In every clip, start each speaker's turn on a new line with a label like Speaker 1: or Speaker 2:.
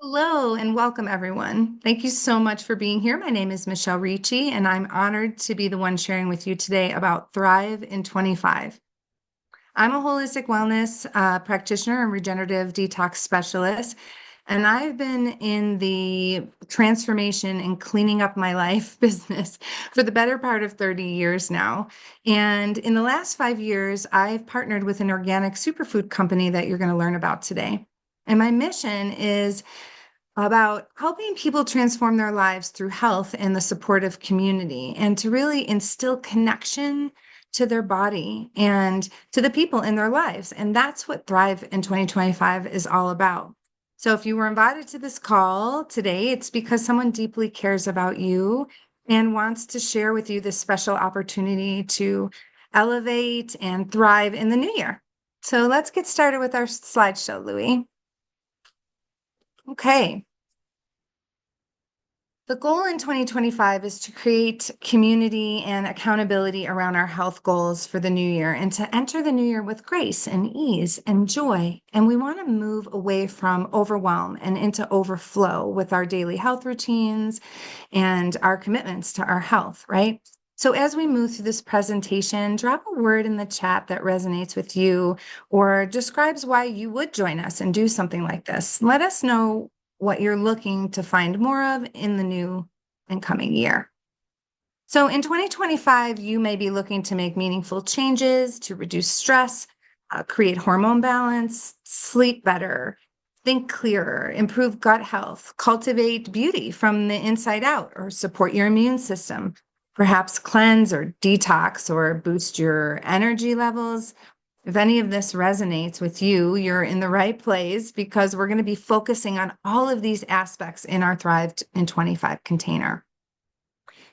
Speaker 1: Hello and welcome, everyone. Thank you so much for being here. My name is Michelle Ricci, and I'm honored to be the one sharing with you today about Thrive in 25. I'm a holistic wellness practitioner and regenerative detox specialist, and I've been in the transformation and cleaning up my life business for the better part of 30 years now. And in the last 5 years, I've partnered with an organic superfood company that you're going to learn about today. And my mission is about helping people transform their lives through health and the supportive community, and to really instill connection to their body and to the people in their lives. And that's what Thrive in 2025 is all about. So if you were invited to this call today, it's because someone deeply cares about you and wants to share with you this special opportunity to elevate and thrive in the new year. So let's get started with our slideshow, Louie. Okay. The goal in 2025 is to create community and accountability around our health goals for the new year and to enter the new year with grace and ease and joy. And we want to move away from overwhelm and into overflow with our daily health routines and our commitments to our health, right? So as we move through this presentation, drop a word in the chat that resonates with you or describes why you would join us and do something like this. Let us know what you're looking to find more of in the new and coming year. So in 2025, you may be looking to make meaningful changes to reduce stress, create hormone balance, sleep better, think clearer, improve gut health, cultivate beauty from the inside out, or support your immune system, perhaps cleanse or detox or boost your energy levels. If any of this resonates with you, you're in the right place because we're going to be focusing on all of these aspects in our Thrive in 25 container.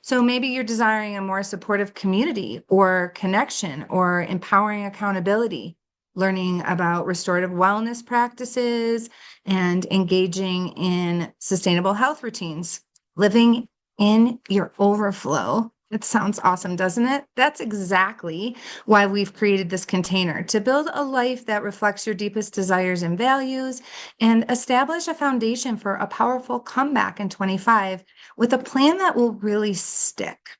Speaker 1: So maybe you're desiring a more supportive community or connection or empowering accountability, learning about restorative wellness practices and engaging in sustainable health routines, living in your overflow. It sounds awesome, doesn't it? That's exactly why we've created this container, to build a life that reflects your deepest desires and values and establish a foundation for a powerful comeback in 25 with a plan that will really stick.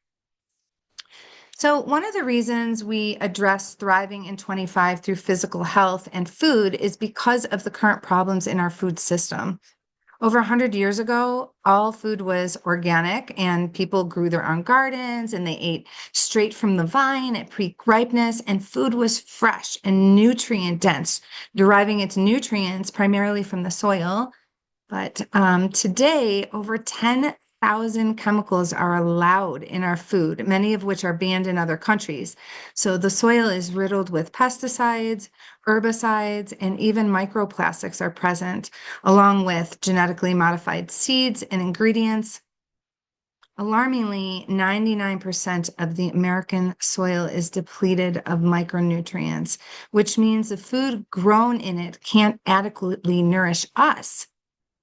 Speaker 1: So one of the reasons we address thriving in 25 through physical health and food is because of the current problems in our food system. Over 100 years ago, all food was organic and people grew their own gardens and they ate straight from the vine at peak ripeness, and food was fresh and nutrient dense, deriving its nutrients primarily from the soil. But today, over 10,000 chemicals are allowed in our food, many of which are banned in other countries. So the soil is riddled with pesticides, herbicides, and even microplastics are present, along with genetically modified seeds and ingredients. Alarmingly, 99% of the American soil is depleted of micronutrients, which means the food grown in it can't adequately nourish us.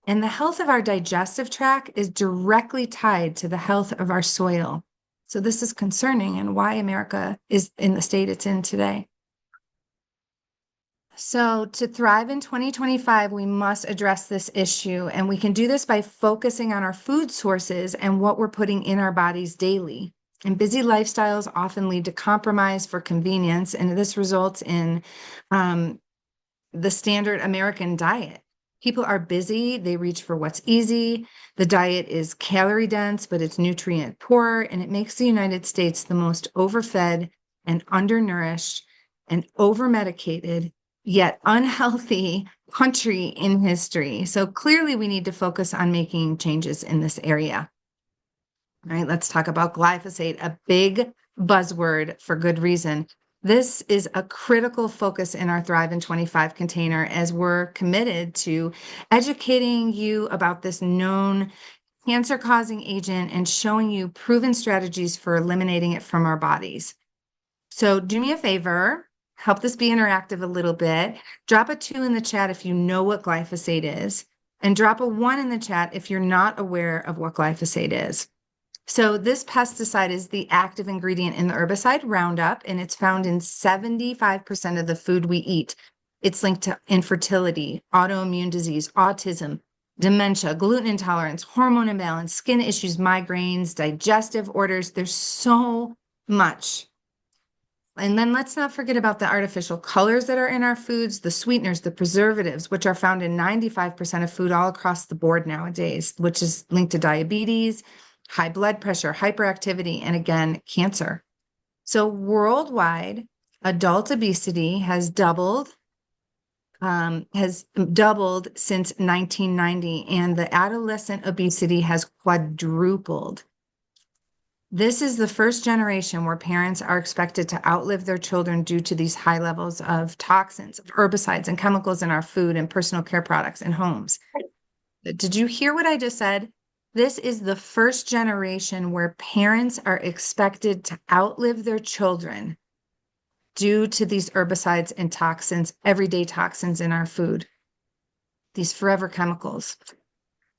Speaker 1: And the health of our digestive tract is directly tied to the health of our soil. So this is concerning and why America is in the state it's in today. So to thrive in 2025, we must address this issue. And we can do this by focusing on our food sources and what we're putting in our bodies daily. And busy lifestyles often lead to compromise for convenience. And this results in the standard American diet. People are busy, they reach for what's easy. The diet is calorie dense, but it's nutrient poor, and it makes the United States the most overfed and undernourished and overmedicated, yet unhealthy country in history. So clearly we need to focus on making changes in this area. All right, let's talk about glyphosate, a big buzzword for good reason. This is a critical focus in our Thrive in 25 container, as we're committed to educating you about this known cancer-causing agent and showing you proven strategies for eliminating it from our bodies. So do me a favor, help this be interactive a little bit. Drop a 2 in the chat if you know what glyphosate is, and drop a 1 in the chat if you're not aware of what glyphosate is. So this pesticide is the active ingredient in the herbicide Roundup, and it's found in 75% of the food we eat. It's linked to infertility, autoimmune disease, autism, dementia, gluten intolerance, hormone imbalance, skin issues, migraines, digestive orders. There's so much. And then let's not forget about the artificial colors that are in our foods, the sweeteners, the preservatives, which are found in 95% of food all across the board nowadays, which is linked to diabetes, high blood pressure, hyperactivity, and again, cancer. So worldwide, adult obesity has doubled since 1990, and the adolescent obesity has quadrupled. This is the first generation where parents are expected to outlive their children due to these high levels of toxins, of herbicides, and chemicals in our food and personal care products and homes. Did you hear what I just said? This is the first generation where parents are expected to outlive their children due to these herbicides and toxins, everyday toxins in our food, these forever chemicals.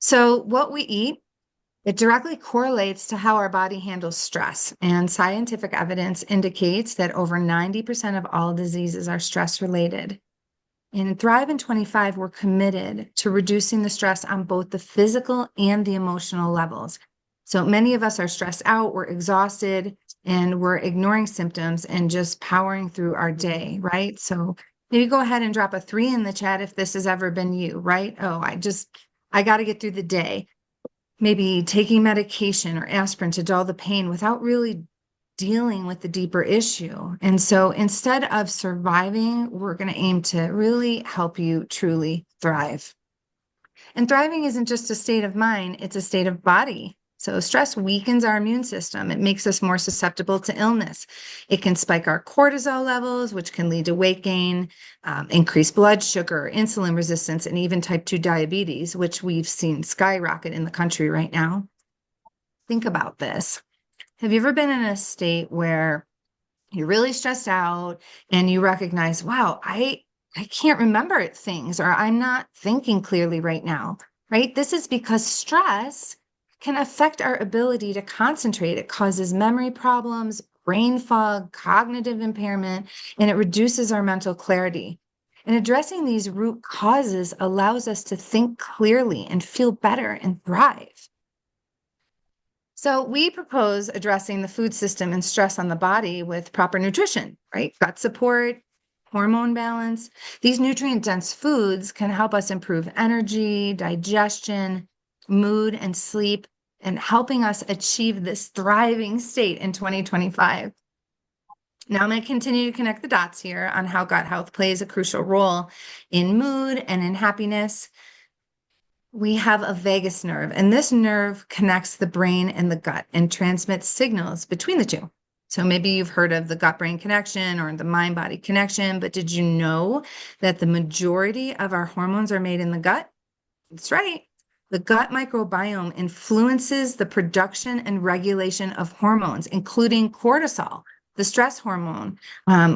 Speaker 1: So what we eat, it directly correlates to how our body handles stress. And scientific evidence indicates that over 90% of all diseases are stress related. In Thrive in 25, we're committed to reducing the stress on both the physical and the emotional levels. So many of us are stressed out, we're exhausted, and we're ignoring symptoms and just powering through our day, right? So maybe go ahead and drop a 3 in the chat if this has ever been you, right? Oh, I got to get through the day. Maybe taking medication or aspirin to dull the pain without really dealing with the deeper issue. And so instead of surviving, we're going to aim to really help you truly thrive. And thriving isn't just a state of mind, it's a state of body. So stress weakens our immune system. It makes us more susceptible to illness. It can spike our cortisol levels, which can lead to weight gain, increased blood sugar, insulin resistance, and even type 2 diabetes, which we've seen skyrocket in the country right now. Think about this. Have you ever been in a state where you're really stressed out and you recognize, wow, I can't remember things, or I'm not thinking clearly right now, right? This is because stress can affect our ability to concentrate. It causes memory problems, brain fog, cognitive impairment, and it reduces our mental clarity. And addressing these root causes allows us to think clearly and feel better and thrive. So we propose addressing the food system and stress on the body with proper nutrition, right? Gut support, hormone balance. These nutrient-dense foods can help us improve energy, digestion, mood, and sleep, and helping us achieve this thriving state in 2025. Now I'm going to continue to connect the dots here on how gut health plays a crucial role in mood and in happiness. We have a vagus nerve, and this nerve connects the brain and the gut and transmits signals between the two. So maybe you've heard of the gut-brain connection or the mind-body connection, but did you know that the majority of our hormones are made in the gut? That's right. The gut microbiome influences the production and regulation of hormones, including cortisol, the stress hormone.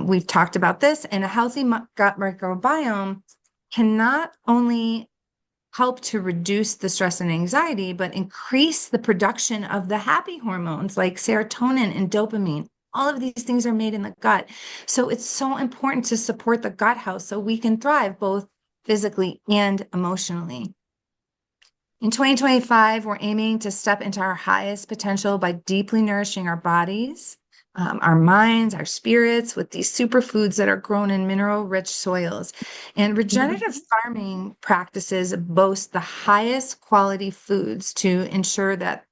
Speaker 1: We've talked about this, and a healthy gut microbiome can not only help to reduce the stress and anxiety, but increase the production of the happy hormones like serotonin and dopamine. All of these things are made in the gut. So it's so important to support the gut health so we can thrive both physically and emotionally. In 2025, we're aiming to step into our highest potential by deeply nourishing our bodies, our minds, our spirits with these superfoods that are grown in mineral-rich soils. And regenerative farming practices boast the highest quality foods to ensure that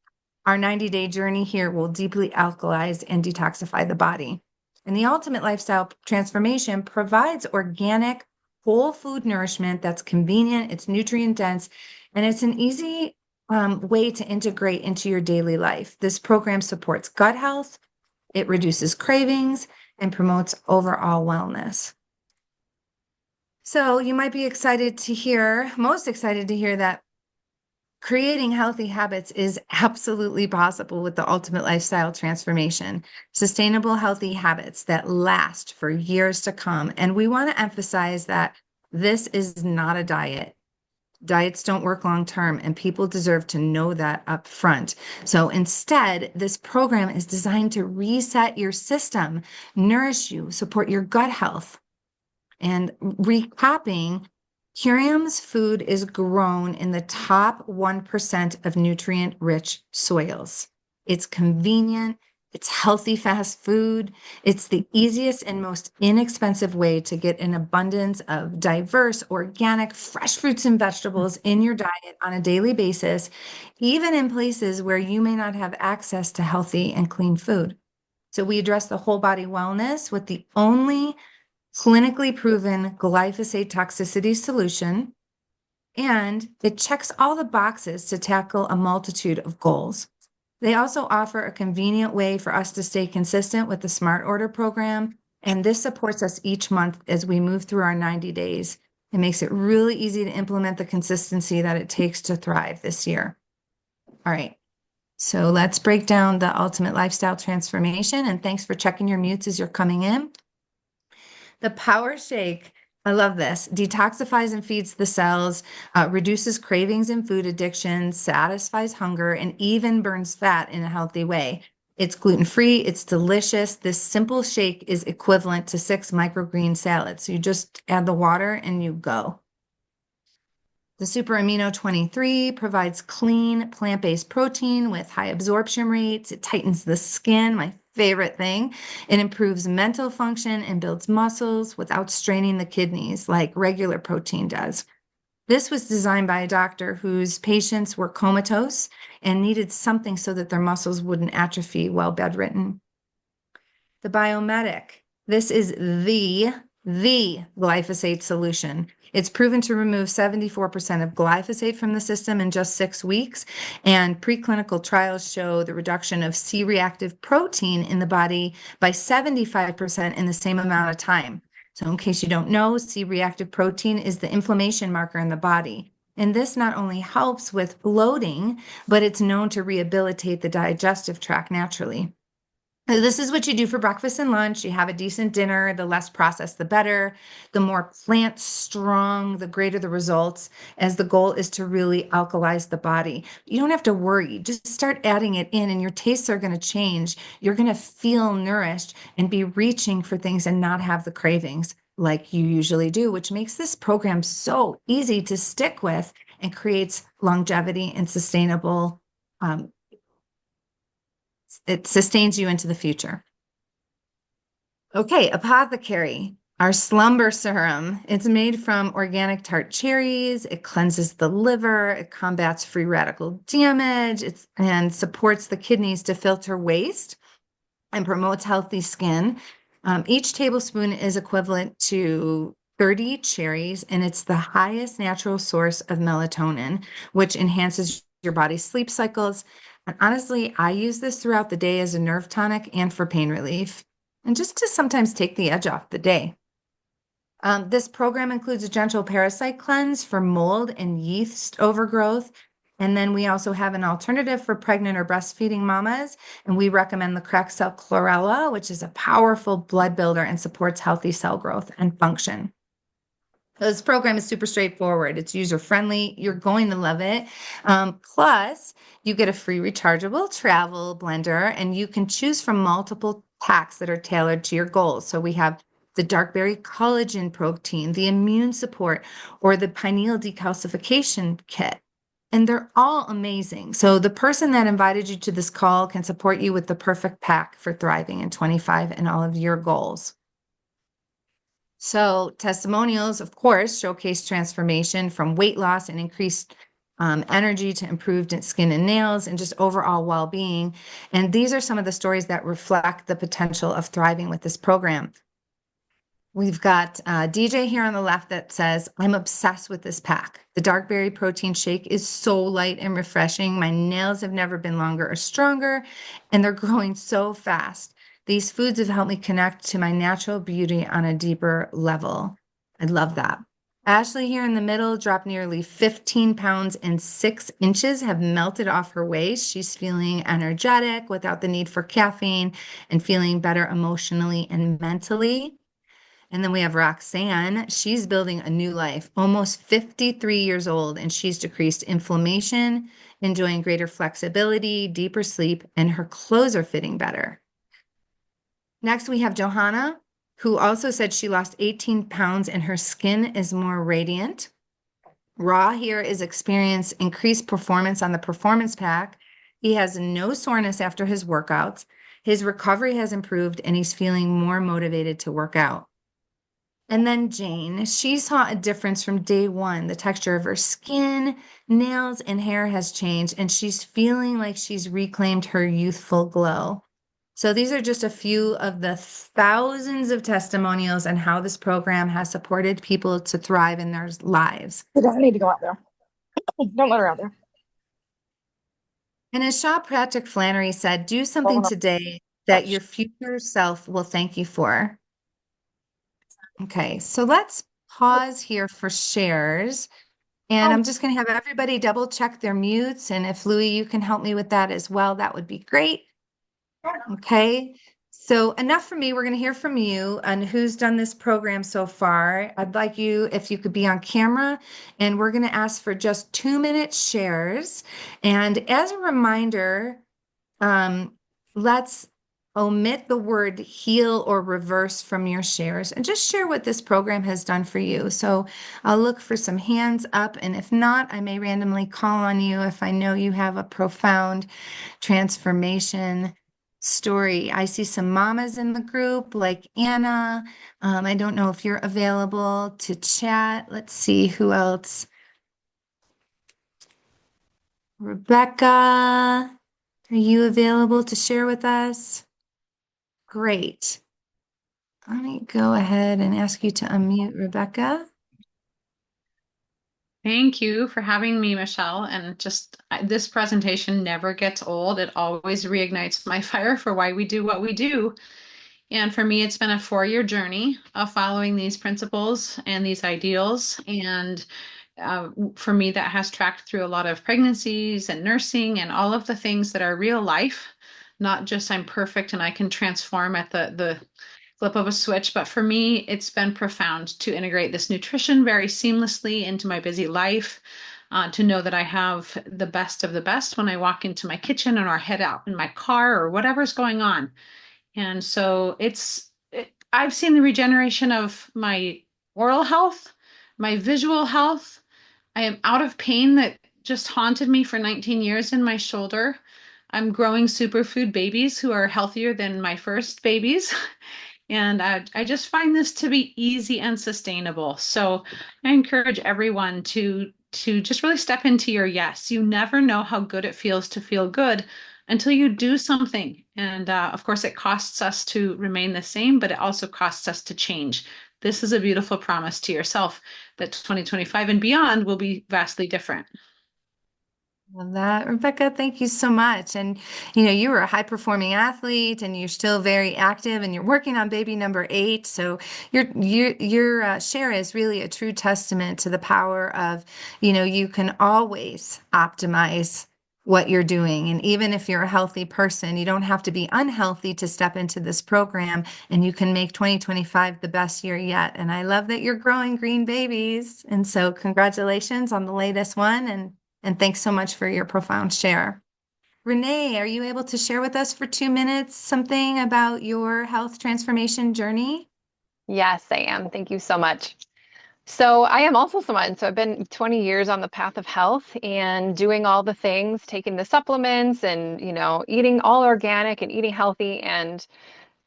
Speaker 1: our 90-day journey here will deeply alkalize and detoxify the body. And the ultimate lifestyle transformation provides organic, whole food nourishment that's convenient, it's nutrient dense, and it's an easy way to integrate into your daily life. This program supports gut health, it reduces cravings, and promotes overall wellness. So you might be most excited to hear that creating healthy habits is absolutely possible with the ultimate lifestyle transformation. Sustainable, healthy habits that last for years to come. And we want to emphasize that this is not a diet. Diets don't work long term, and people deserve to know that up front. So instead, this program is designed to reset your system, nourish you, support your gut health. And recapping, Curium's food is grown in the top 1% of nutrient-rich soils. It's convenient, it's healthy fast food. It's the easiest and most inexpensive way to get an abundance of diverse, organic, fresh fruits and vegetables in your diet on a daily basis, even in places where you may not have access to healthy and clean food. So we address the whole body wellness with the only clinically proven glyphosate toxicity solution, and it checks all the boxes to tackle a multitude of goals. They also offer a convenient way for us to stay consistent with the Smart Order program, and this supports us each month as we move through our 90 days. It makes it really easy to implement the consistency that it takes to thrive this year. All right, so let's break down the ultimate lifestyle transformation, and thanks for checking your mutes as you're coming in. The Power Shake, I love this, detoxifies and feeds the cells, reduces cravings and food addiction, satisfies hunger, and even burns fat in a healthy way. It's gluten-free, it's delicious. This simple shake is equivalent to 6 microgreen salads. So you just add the water and you go. The Super Amino 23 provides clean plant-based protein with high absorption rates. It tightens the skin, my favorite thing. It improves mental function and builds muscles without straining the kidneys like regular protein does. This was designed by a doctor whose patients were comatose and needed something so that their muscles wouldn't atrophy while bedridden. The Biomedic. This is the glyphosate solution. It's proven to remove 74% of glyphosate from the system in just 6 weeks, and preclinical trials show the reduction of C-reactive protein in the body by 75% in the same amount of time. So in case you don't know, C-reactive protein is the inflammation marker in the body. And this not only helps with bloating, but it's known to rehabilitate the digestive tract naturally. This is what you do for breakfast and lunch. You have a decent dinner. The less processed, the better. The more plant strong, the greater the results, as the goal is to really alkalize the body. You don't have to worry. Just start adding it in, and your tastes are going to change. You're going to feel nourished and be reaching for things and not have the cravings like you usually do, which makes this program so easy to stick with and creates longevity and sustainable it sustains you into the future. Okay, Apothecary, our slumber serum. It's made from organic tart cherries. It cleanses the liver. It combats free radical damage. And supports the kidneys to filter waste and promotes healthy skin. Each tablespoon is equivalent to 30 cherries, and it's the highest natural source of melatonin, which enhances your body's sleep cycles. And honestly, I use this throughout the day as a nerve tonic and for pain relief, and just to sometimes take the edge off the day. This program includes a gentle parasite cleanse for mold and yeast overgrowth. And then we also have an alternative for pregnant or breastfeeding mamas. And we recommend the cracked cell chlorella, which is a powerful blood builder and supports healthy cell growth and function. This program is super straightforward. It's user-friendly. You're going to love it. Plus, you get a free rechargeable travel blender, and you can choose from multiple packs that are tailored to your goals. So we have the dark berry collagen protein, the immune support, or the pineal decalcification kit. And they're all amazing. So the person that invited you to this call can support you with the perfect pack for thriving in 25 and all of your goals. So testimonials, of course, showcase transformation from weight loss and increased energy to improved skin and nails and just overall well-being. And these are some of the stories that reflect the potential of thriving with this program. We've got DJ here on the left that says, I'm obsessed with this pack. The dark berry protein shake is so light and refreshing. My nails have never been longer or stronger, and they're growing so fast. These foods have helped me connect to my natural beauty on a deeper level. I love that. Ashley here in the middle dropped nearly 15 pounds and 6 inches, have melted off her waist. She's feeling energetic without the need for caffeine and feeling better emotionally and mentally. And then we have Roxanne. She's building a new life, almost 53 years old, and she's decreased inflammation, enjoying greater flexibility, deeper sleep, and her clothes are fitting better. Next, we have Johanna, who also said she lost 18 pounds and her skin is more radiant. Raw here is experience increased performance on the performance pack. He has no soreness after his workouts. His recovery has improved and he's feeling more motivated to work out. And then Jane, she saw a difference from day one. The texture of her skin, nails, and hair has changed, and she's feeling like she's reclaimed her youthful glow. So these are just a few of the thousands of testimonials on how this program has supported people to thrive in their lives.
Speaker 2: She doesn't need to go out there. Don't let her out there.
Speaker 1: And as Shaw Patrick Flannery said, do
Speaker 2: Oh,
Speaker 1: something
Speaker 2: no.
Speaker 1: today that your future self will thank you for. Okay, so let's pause here for shares. And
Speaker 2: Oh,
Speaker 1: I'm just going to have everybody double check their mutes. And if Louie, you can help me with that as well, that would be great. Okay. So enough from me. We're going to hear from you on who's done this program so far. I'd like you, if you could be on camera, and we're going to ask for just 2-minute shares. And as a reminder, um, let's omit the word heal or reverse from your shares and just share what this program has done for you. So I'll look for some hands up, and if not, I may randomly call on you if I know you have a profound transformation story. I see some mamas in the group like Anna. I don't know if you're available to chat. Let's see who else. Rebecca, are you available to share with us? Great. Let me go ahead and ask you to unmute Rebecca.
Speaker 3: Thank you for having me, Michelle. And this presentation never gets old. It always reignites my fire for why we do what we do. And for me, it's been a 4-year journey of following these principles and these ideals. And for me, that has tracked through a lot of pregnancies and nursing and all of the things that are real life, not just I'm perfect and I can transform at the flip of a switch. But for me, it's been profound to integrate this nutrition very seamlessly into my busy life, to know that I have the best of the best when I walk into my kitchen or head out in my car or whatever's going on. And so I've seen the regeneration of my oral health, my visual health. I am out of pain that just haunted me for 19 years in my shoulder. I'm growing superfood babies who are healthier than my first babies. And I just find this to be easy and sustainable. So I encourage everyone to just really step into your yes. You never know how good it feels to feel good until you do something. And of course, it costs us to remain the same, but it also costs us to change. This is a beautiful promise to yourself that 2025 and beyond will be vastly different.
Speaker 1: Love that. Rebecca, thank you so much. And you were a high performing athlete and you're still very active and you're working on baby number 8. So your share is really a true testament to the power of, you can always optimize what you're doing. And even if you're a healthy person, you don't have to be unhealthy to step into this program, and you can make 2025 the best year yet. And I love that you're growing green babies. And so congratulations on the latest one. And thanks so much for your profound share. Renee, are you able to share with us for 2 minutes something about your health transformation journey?
Speaker 4: Yes, I am. Thank you so much. So I am also someone. So I've been 20 years on the path of health and doing all the things, taking the supplements and, eating all organic and eating healthy, and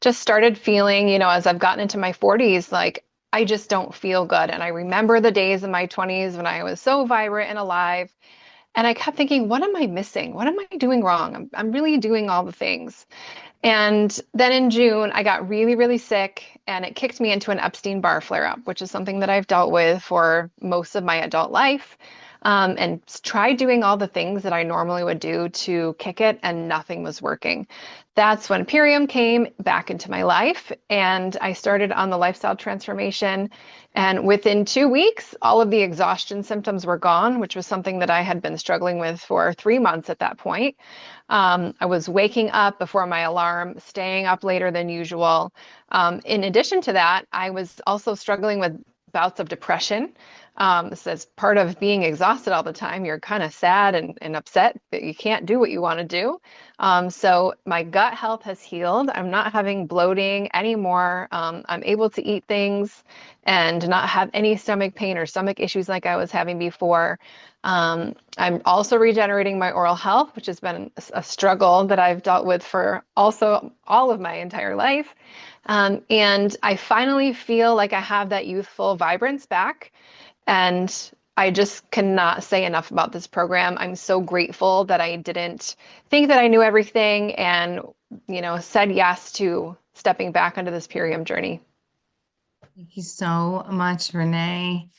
Speaker 4: just started feeling, as I've gotten into my 40s, like I just don't feel good. And I remember the days in my 20s when I was so vibrant and alive. And I kept thinking, what am I missing? What am I doing wrong? I'm really doing all the things. And then in June, I got really, really sick, and it kicked me into an Epstein-Barr flare-up, which is something that I've dealt with for most of my adult life, and tried doing all the things that I normally would do to kick it, and nothing was working. That's when Purium came back into my life, and I started on the lifestyle transformation. And within 2 weeks, all of the exhaustion symptoms were gone, which was something that I had been struggling with for 3 months at that point. I was waking up before my alarm, staying up later than usual. In addition to that, I was also struggling with bouts of depression. So as part of being exhausted all the time, you're kind of sad and upset that you can't do what you want to do. So my gut health has healed. I'm not having bloating anymore. I'm able to eat things and not have any stomach pain or stomach issues like I was having before. I'm also regenerating my oral health, which has been a struggle that I've dealt with for also all of my entire life. And I finally feel like I have that youthful vibrance back. And I just cannot say enough about this program. I'm so grateful that I didn't think that I knew everything and, said yes to stepping back onto this Purium journey.
Speaker 1: Thank you so much, Renee.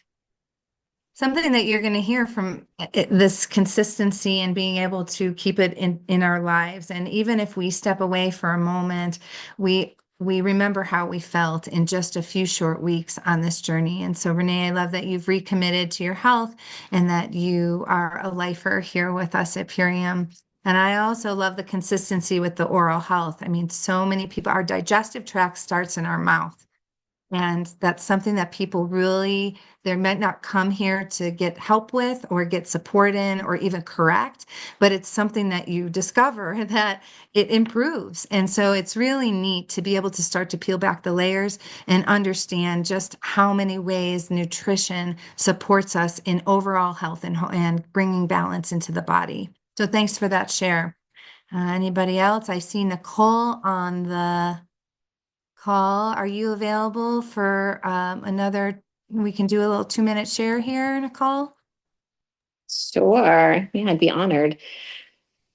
Speaker 1: Something that you're going to hear from this consistency and being able to keep it in our lives. And even if we step away for a moment, we remember how we felt in just a few short weeks on this journey. And so, Renee, I love that you've recommitted to your health and that you are a lifer here with us at Purium. And I also love the consistency with the oral health. I mean, so many people, our digestive tract starts in our mouth. And that's something that people really, they might not come here to get help with or get support in or even correct, but it's something that you discover that it improves. And so it's really neat to be able to start to peel back the layers and understand just how many ways nutrition supports us in overall health and bringing balance into the body. So thanks for that share. Anybody else? I see Nicole on the call. Are you available for another? We can do a little 2-minute share here, Nicole.
Speaker 5: Sure. Yeah, I'd be honored.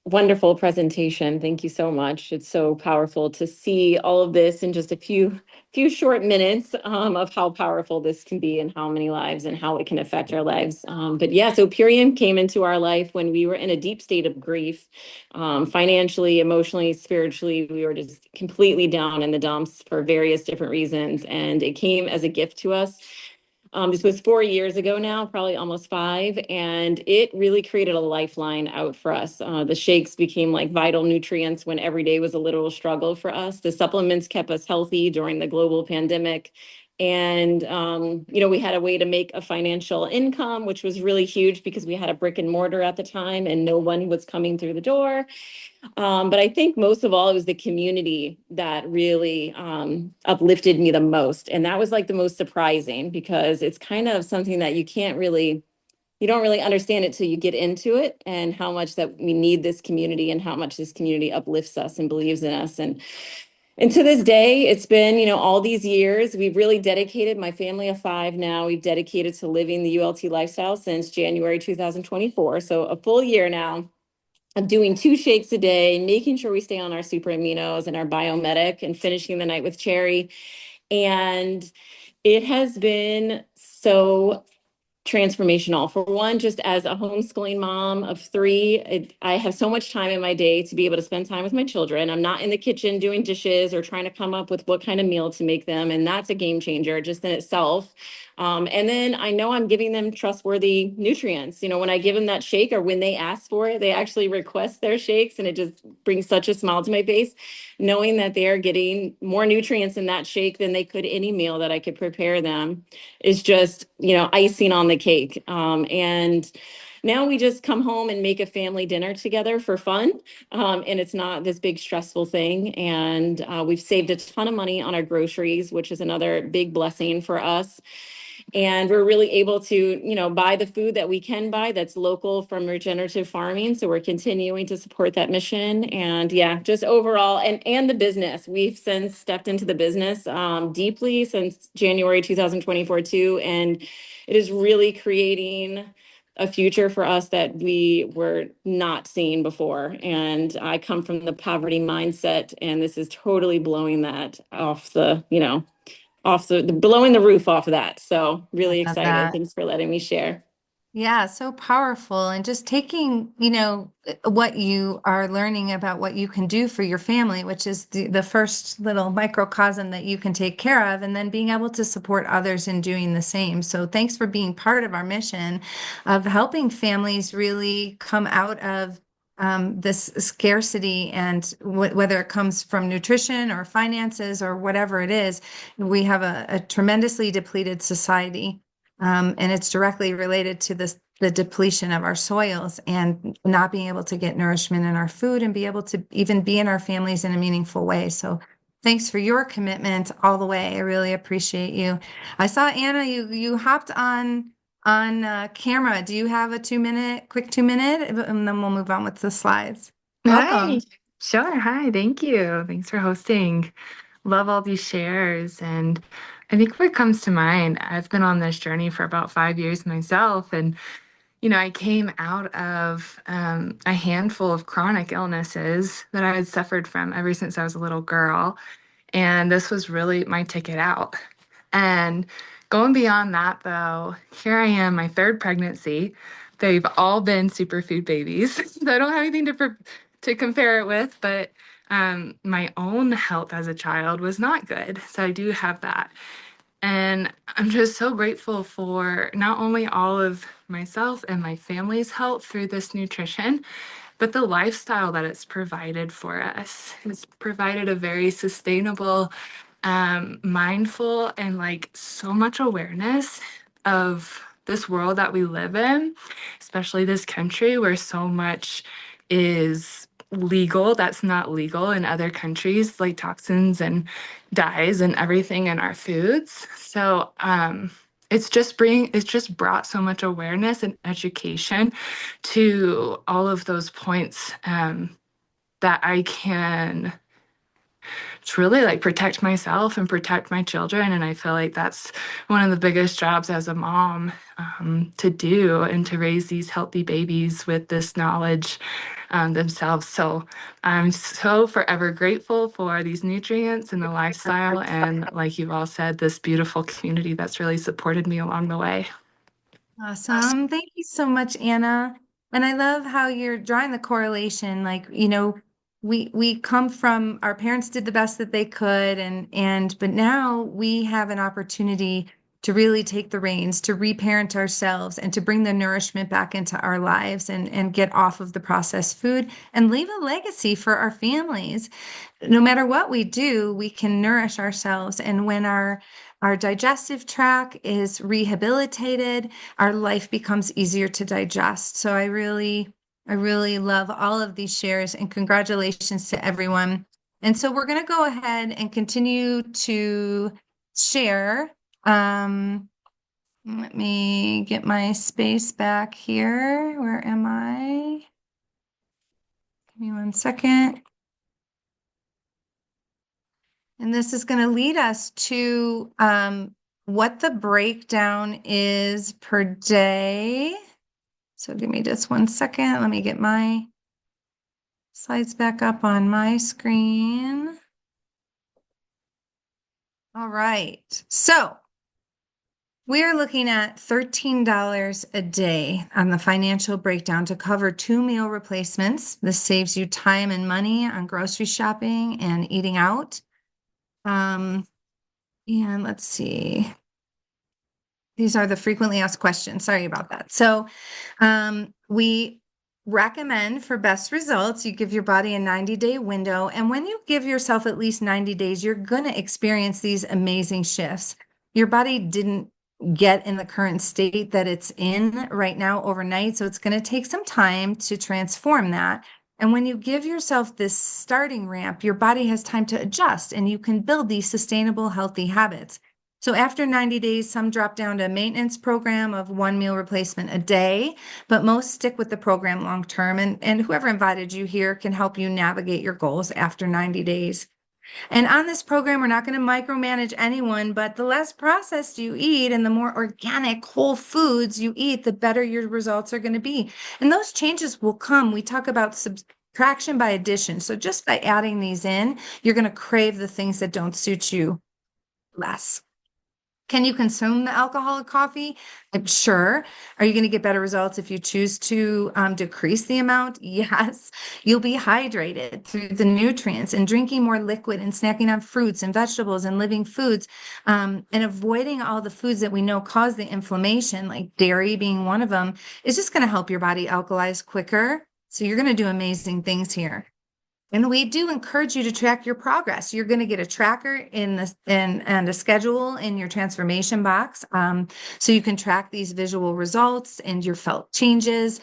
Speaker 5: Wonderful presentation. Thank you so much. It's so powerful to see all of this in just a few short minutes of how powerful this can be and how many lives and how it can affect our lives. But yeah, so Purium came into our life when we were in a deep state of grief, financially, emotionally, spiritually. We were just completely down in the dumps for various different reasons, and it came as a gift to us. This was 4 years ago now, probably almost 5, and it really created a lifeline out for us. The shakes became like vital nutrients when every day was a literal struggle for us. The supplements kept us healthy during the global pandemic. And, we had a way to make a financial income, which was really huge because we had a brick and mortar at the time and no one was coming through the door. But I think most of all, it was the community that really uplifted me the most. And that was like the most surprising because it's kind of something that you don't really understand it till you get into it and how much that we need this community and how much this community uplifts us and believes in us. And to this day, it's been, all these years, we've really dedicated, my family of 5 now, we've dedicated to living the ULT lifestyle since January 2024. So a full year now. I'm doing 2 shakes a day, making sure we stay on our super aminos and our biomedic and finishing the night with cherry. And it has been so transformational. For one, just as a homeschooling mom of 3, I have so much time in my day to be able to spend time with my children. I'm not in the kitchen doing dishes or trying to come up with what kind of meal to make them. And that's a game changer just in itself. And then I know I'm giving them trustworthy nutrients. When I give them that shake or when they ask for it, they actually request their shakes. And it just brings such a smile to my face, knowing that they are getting more nutrients in that shake than they could any meal that I could prepare them is just, icing on the cake. And now we just come home and make a family dinner together for fun. And it's not this big stressful thing. And we've saved a ton of money on our groceries, which is another big blessing for us. And we're really able to, buy the food that we can buy that's local from regenerative farming. So we're continuing to support that mission. And yeah, just overall, and the business. We've since stepped into the business deeply since January 2024 too. And it is really creating a future for us that we were not seeing before. And I come from the poverty mindset, and this is totally blowing that off blowing the roof off of that. So really
Speaker 1: Love
Speaker 5: excited.
Speaker 1: that.
Speaker 5: Thanks for letting me share.
Speaker 1: Yeah, so powerful. And just taking, what you are learning about what you can do for your family, which is the first little microcosm that you can take care of, and then being able to support others in doing the same. So thanks for being part of our mission of helping families really come out of this scarcity and whether it comes from nutrition or finances or whatever it is, we have a tremendously depleted society. And it's directly related to the depletion of our soils and not being able to get nourishment in our food and be able to even be in our families in a meaningful way. So thanks for your commitment all the way. I really appreciate you. I saw Anna, you hopped on camera. Do you have a quick 2 minute? And then we'll move on with the slides.
Speaker 6: Hi.
Speaker 1: Welcome.
Speaker 6: Sure. Hi. Thank you. Thanks for hosting. Love all these shares. And I think what comes to mind, I've been on this journey for about 5 years myself. And, I came out of a handful of chronic illnesses that I had suffered from ever since I was a little girl. And this was really my ticket out. And going beyond that, though, here I am, my third pregnancy. They've all been superfood babies. So I don't have anything to compare it with, but my own health as a child was not good. So I do have that. And I'm just so grateful for not only all of myself and my family's health through this nutrition, but the lifestyle that it's provided for us. It's provided a very sustainable, mindful, and like so much awareness of this world that we live in, especially this country where so much is legal that's not legal in other countries, like toxins and dyes and everything in our foods. So it's just brought so much awareness and education to all of those points, that I can truly like protect myself and protect my children. And I feel like that's one of the biggest jobs as a mom, to do, and to raise these healthy babies with this knowledge themselves. So I'm so forever grateful for these nutrients and the lifestyle. And like you've all said, this beautiful community that's really supported me along the way.
Speaker 1: Awesome. Thank you so much, Anna. And I love how you're drawing the correlation. Like, we come from our parents did the best that they could but now we have an opportunity to really take the reins, to reparent ourselves and to bring the nourishment back into our lives and get off of the processed food and leave a legacy for our families. No matter what we do, we can nourish ourselves. And when our digestive tract is rehabilitated, our life becomes easier to digest. So I really love all of these shares and congratulations to everyone. And so we're going to go ahead and continue to share. Let me get my space back here. Where am I? Give me 1 second. And this is going to lead us to what the breakdown is per day. So give me just 1 second. Let me get my slides back up on my screen. All right. So we are looking at $13 a day on the financial breakdown to cover 2 meal replacements. This saves you time and money on grocery shopping and eating out. And let's see. These are the frequently asked questions. Sorry about that. So we recommend for best results, you give your body a 90-day window. And when you give yourself at least 90 days, you're going to experience these amazing shifts. Your body didn't get in the current state that it's in right now overnight. So it's going to take some time to transform that. And when you give yourself this starting ramp, your body has time to adjust and you can build these sustainable, healthy habits. So after 90 days, some drop down to a maintenance program of 1 meal replacement a day, but most stick with the program long term. And whoever invited you here can help you navigate your goals after 90 days. And on this program, we're not going to micromanage anyone, but the less processed you eat and the more organic whole foods you eat, the better your results are going to be. And those changes will come. We talk about subtraction by addition. So just by adding these in, you're going to crave the things that don't suit you less. Can you consume the alcoholic coffee? I'm sure. Are you going to get better results if you choose to decrease the amount? Yes. You'll be hydrated through the nutrients and drinking more liquid and snacking on fruits and vegetables and living foods, and avoiding all the foods that we know cause the inflammation, like dairy being one of them, is just going to help your body alkalize quicker. So you're going to do amazing things here. And we do encourage you to track your progress. You're going to get a tracker in this and a schedule in your transformation box. So you can track these visual results and your felt changes.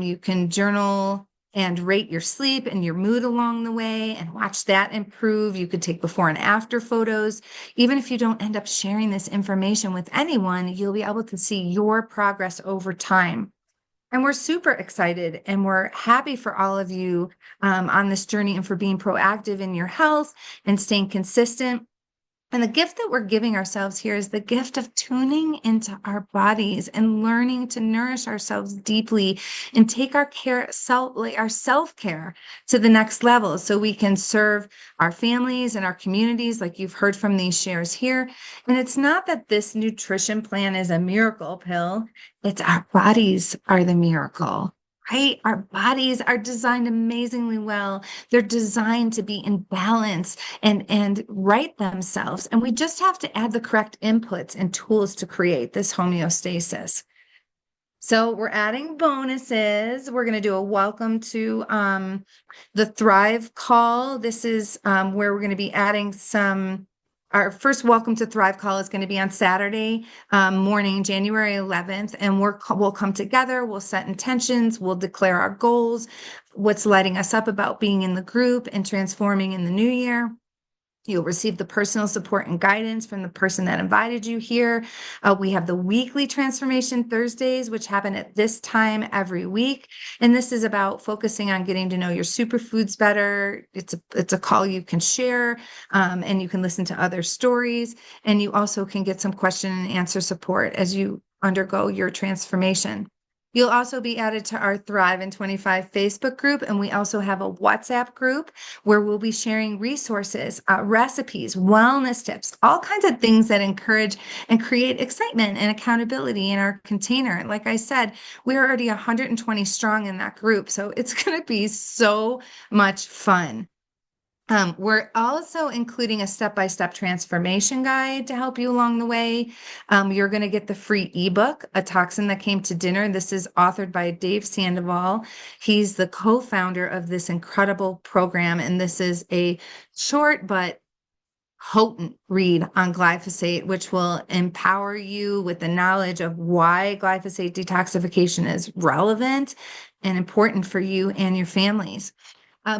Speaker 1: You can journal and rate your sleep and your mood along the way and watch that improve. You could take before and after photos. Even if you don't end up sharing this information with anyone, you'll be able to see your progress over time. And we're super excited and we're happy for all of you on this journey and for being proactive in your health and staying consistent. And the gift that we're giving ourselves here is the gift of tuning into our bodies and learning to nourish ourselves deeply and take our our self-care to the next level so we can serve our families and our communities like you've heard from these shares here. And it's not that this nutrition plan is a miracle pill, it's our bodies are the miracle. Right? Our bodies are designed amazingly well. They're designed to be in balance and right themselves. And we just have to add the correct inputs and tools to create this homeostasis. So we're adding bonuses. We're going to do a welcome to the Thrive call. This is where we're going to be adding our first welcome to Thrive call is going to be on Saturday morning, January 11th. And we'll come together, we'll set intentions, we'll declare our goals, what's lighting us up about being in the group and transforming in the new year. You'll receive the personal support and guidance from the person that invited you here. We have the weekly transformation Thursdays, which happen at this time every week. And this is about focusing on getting to know your superfoods better. It's a call you can share, and you can listen to other stories. And you also can get some question and answer support as you undergo your transformation. You'll also be added to our Thrive in 25 Facebook group, and we also have a WhatsApp group where we'll be sharing resources, recipes, wellness tips, all kinds of things that encourage and create excitement and accountability in our container. Like I said, we're already 120 strong in that group, so it's going to be so much fun. We're also including a step-by-step transformation guide to help you along the way. You're going to get the free ebook, A Toxin That Came to Dinner. This is authored by Dave Sandoval. He's the co-founder of this incredible program, and this is a short but potent read on glyphosate, which will empower you with the knowledge of why glyphosate detoxification is relevant and important for you and your families.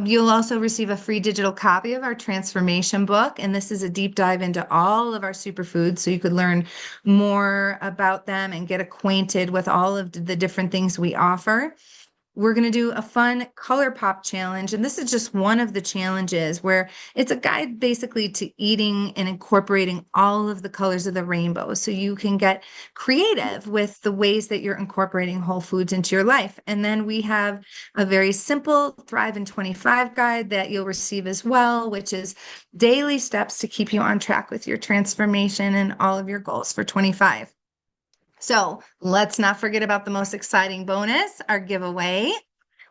Speaker 1: You'll also receive a free digital copy of our transformation book, and this is a deep dive into all of our superfoods so you could learn more about them and get acquainted with all of the different things we offer. We're going to do a fun color pop challenge. And this is just one of the challenges where it's a guide basically to eating and incorporating all of the colors of the rainbow. So you can get creative with the ways that you're incorporating whole foods into your life. And then we have a very simple Thrive in 25 guide that you'll receive as well, which is daily steps to keep you on track with your transformation and all of your goals for 25. So let's not forget about the most exciting bonus, our giveaway.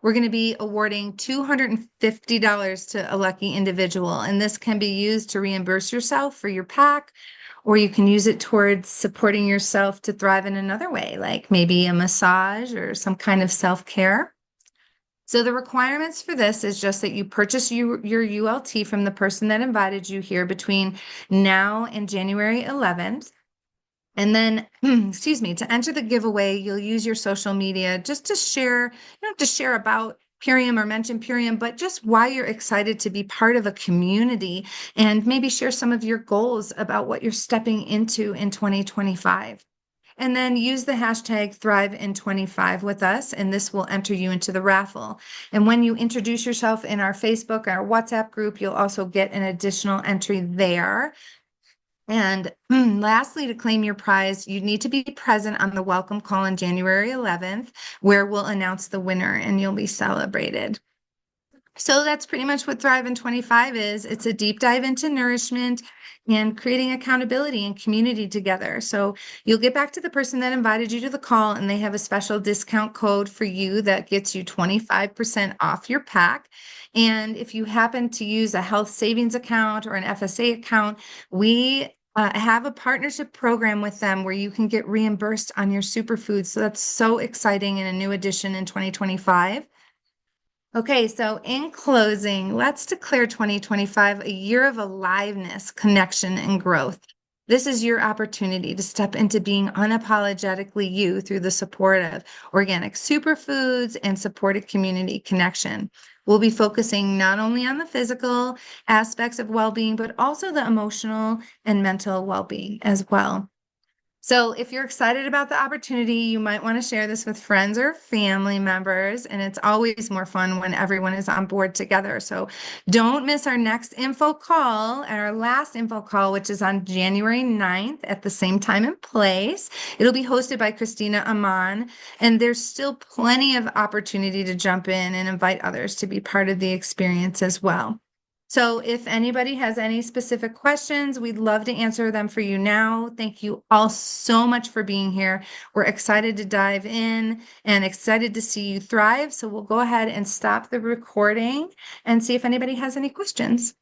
Speaker 1: We're going to be awarding $250 to a lucky individual, and this can be used to reimburse yourself for your pack, or you can use it towards supporting yourself to thrive in another way, like maybe a massage or some kind of self-care. So the requirements for this is just that you purchase your ULT from the person that invited you here between now and January 11th. And then, excuse me, to enter the giveaway, you'll use your social media just to share, you don't have to share about Purium or mention Purium, but just why you're excited to be part of a community and maybe share some of your goals about what you're stepping into in 2025. And then use the hashtag Thrive in 25 with us, and this will enter you into the raffle. And when you introduce yourself in our Facebook, our WhatsApp group, you'll also get an additional entry there. And lastly, to claim your prize, you need to be present on the welcome call on January 11th, where we'll announce the winner and you'll be celebrated. So that's pretty much what Thrive in 25 is. It's a deep dive into nourishment and creating accountability and community together. So you'll get back to the person that invited you to the call, and they have a special discount code for you that gets you 25% off your pack. And if you happen to use a health savings account or an FSA account, we have a partnership program with them where you can get reimbursed on your superfoods. So that's so exciting and a new addition in 2025. Okay, so in closing, let's declare 2025 a year of aliveness, connection, and growth. This is your opportunity to step into being unapologetically you through the support of organic superfoods and supported community connection. We'll be focusing not only on the physical aspects of well-being, but also the emotional and mental well-being as well. So if you're excited about the opportunity, you might want to share this with friends or family members. And it's always more fun when everyone is on board together. So don't miss our next info call and our last info call, which is on January 9th at the same time and place. It'll be hosted by Christina Aman. And there's still plenty of opportunity to jump in and invite others to be part of the experience as well. So if anybody has any specific questions, we'd love to answer them for you now. Thank you all so much for being here. We're excited to dive in and excited to see you thrive. So we'll go ahead and stop the recording and see if anybody has any questions.